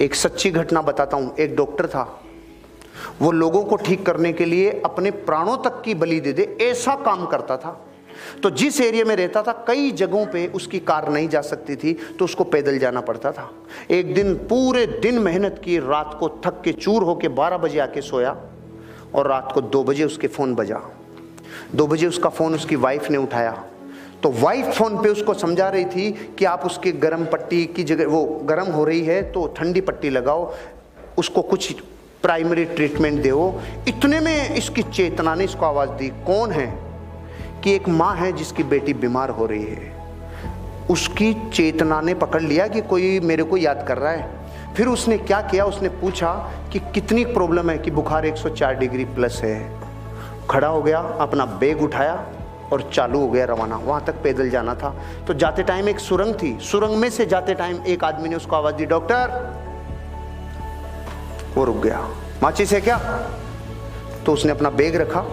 एक सच्ची घटना बताता हूं। एक डॉक्टर था, वो लोगों को ठीक करने के लिए अपने प्राणों तक की बलि दे दे ऐसा काम करता था। तो जिस एरिया में रहता था कई जगहों पे उसकी कार नहीं जा सकती थी, तो उसको पैदल जाना पड़ता था। एक दिन पूरे दिन मेहनत की, रात को थक के चूर होके 12 बजे आके सोया और रात को 2 बजे उसके फ़ोन बजा। 2 बजे उसका फ़ोन उसकी वाइफ ने उठाया, तो वाइफ फ़ोन पे उसको समझा रही थी कि आप उसके गर्म पट्टी की जगह, वो गर्म हो रही है तो ठंडी पट्टी लगाओ, उसको कुछ प्राइमरी ट्रीटमेंट दो। इतने में इसकी चेतना ने इसको आवाज़ दी, कौन है? कि एक माँ है जिसकी बेटी बीमार हो रही है। उसकी चेतना ने पकड़ लिया कि कोई मेरे को याद कर रहा है। फिर उसने क्या किया, उसने पूछा कि कितनी प्रॉब्लम है, कि बुखार 104 डिग्री प्लस है। खड़ा हो गया, अपना बैग उठाया और चालू हो गया रवाना। वहाँ तक पैदल जाना था। तो जाते टाइम एक सुरंग थी, सुरंग में से जाते टाइम एक आदमी ने उसको आवाज़ दी, डॉक्टर। वो रुक गया। माचिस है क्या? तो उसने अपना बैग रखा,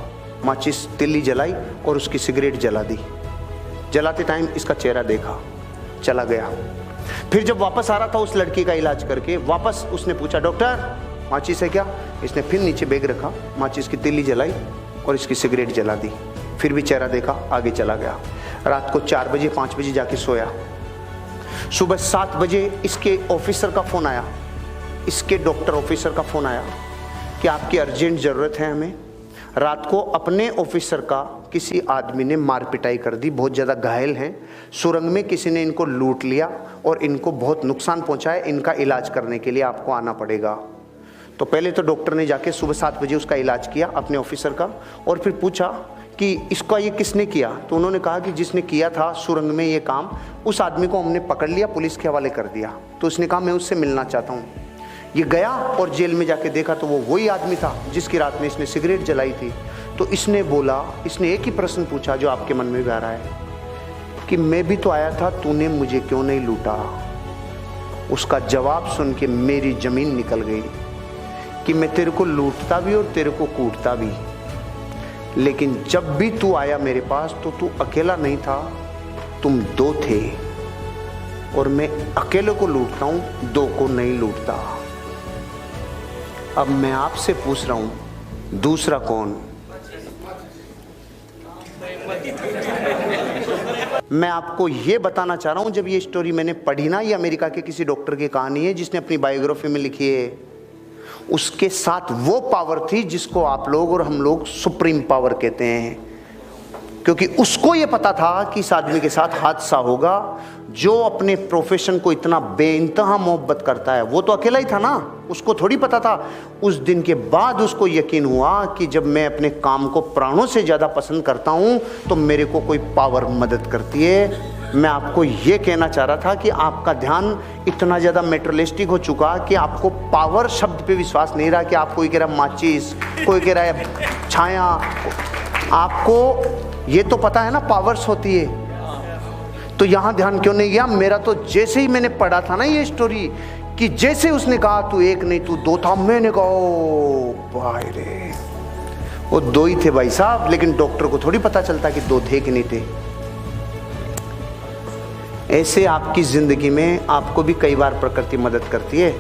माचिस तिल्ली जलाई और उसकी सिगरेट जला दी। जलाते टाइम इसका चेहरा देखा, चला गया। फिर जब वापस आ रहा था उस लड़की का इलाज करके, वापस उसने पूछा, डॉक्टर माचिस है क्या? इसने फिर नीचे बैग रखा, माचिस की तिल्ली जलाई और इसकी सिगरेट जला दी। फिर भी चेहरा देखा, आगे चला गया। रात को 4 बजे 5 बजे जाके सोया। सुबह 7 बजे इसके ऑफिसर का फ़ोन आया, इसके डॉक्टर ऑफिसर का फ़ोन आया कि आपकी अर्जेंट ज़रूरत है हमें। रात को अपने ऑफिसर का किसी आदमी ने मार पिटाई कर दी, बहुत ज़्यादा घायल हैं। सुरंग में किसी ने इनको लूट लिया और इनको बहुत नुकसान पहुंचाया, इनका इलाज करने के लिए आपको आना पड़ेगा। तो पहले तो डॉक्टर ने जाके सुबह 7 बजे उसका इलाज किया अपने ऑफिसर का, और फिर पूछा कि इसका ये किसने किया? तो उन्होंने कहा कि जिसने किया था सुरंग में ये काम, उस आदमी को हमने पकड़ लिया, पुलिस के हवाले कर दिया। तो उसने कहा मैं उससे मिलना चाहता हूँ। ये गया और जेल में जाके देखा तो वो वही आदमी था जिसकी रात में इसने सिगरेट जलाई थी। तो इसने बोला, इसने एक ही प्रश्न पूछा जो आपके मन में भी आ रहा है कि मैं भी तो आया था, तूने मुझे क्यों नहीं लूटा? उसका जवाब सुन के मेरी जमीन निकल गई कि मैं तेरे को लूटता भी और तेरे को कूटता भी, लेकिन जब भी तू आया मेरे पास तो तू अकेला नहीं था, तुम 2 थे, और मैं अकेले को लूटता हूं, 2 को नहीं लूटता। अब मैं आपसे पूछ रहा हूं, दूसरा कौन? मैं आपको यह बताना चाह रहा हूं, जब ये स्टोरी मैंने पढ़ी ना, ये अमेरिका के किसी डॉक्टर की कहानी है जिसने अपनी बायोग्राफी में लिखी है। उसके साथ वो पावर थी जिसको आप लोग और हम लोग सुप्रीम पावर कहते हैं, क्योंकि उसको ये पता था कि इस आदमी के साथ हादसा होगा। जो अपने प्रोफेशन को इतना बेइंतहा मोहब्बत करता है, वो तो अकेला ही था ना, उसको थोड़ी पता था। उस दिन के बाद उसको यकीन हुआ कि जब मैं अपने काम को प्राणों से ज़्यादा पसंद करता हूँ तो मेरे को कोई पावर मदद करती है। मैं आपको ये कहना चाह रहा था कि आपका ध्यान इतना ज़्यादा मेटेरियलिस्टिक हो चुका कि आपको पावर शब्द पे विश्वास नहीं रहा, कि आप कोई कह रहा है माचिस, कोई कह रहा है छाया। आपको ये तो पता है ना पावर्स होती है, तो यहाँ ध्यान क्यों नहीं गया? मेरा तो जैसे ही मैंने पढ़ा था ना ये स्टोरी, कि जैसे उसने कहा तू 1 नहीं तू 2 था, मैंने कहा ओ भाई रे, वो 2 ही थे भाई साहब। लेकिन डॉक्टर को थोड़ी पता चलता कि 2 थे कि नहीं थे। ऐसे आपकी जिंदगी में आपको भी कई बार प्रकृति मदद करती है।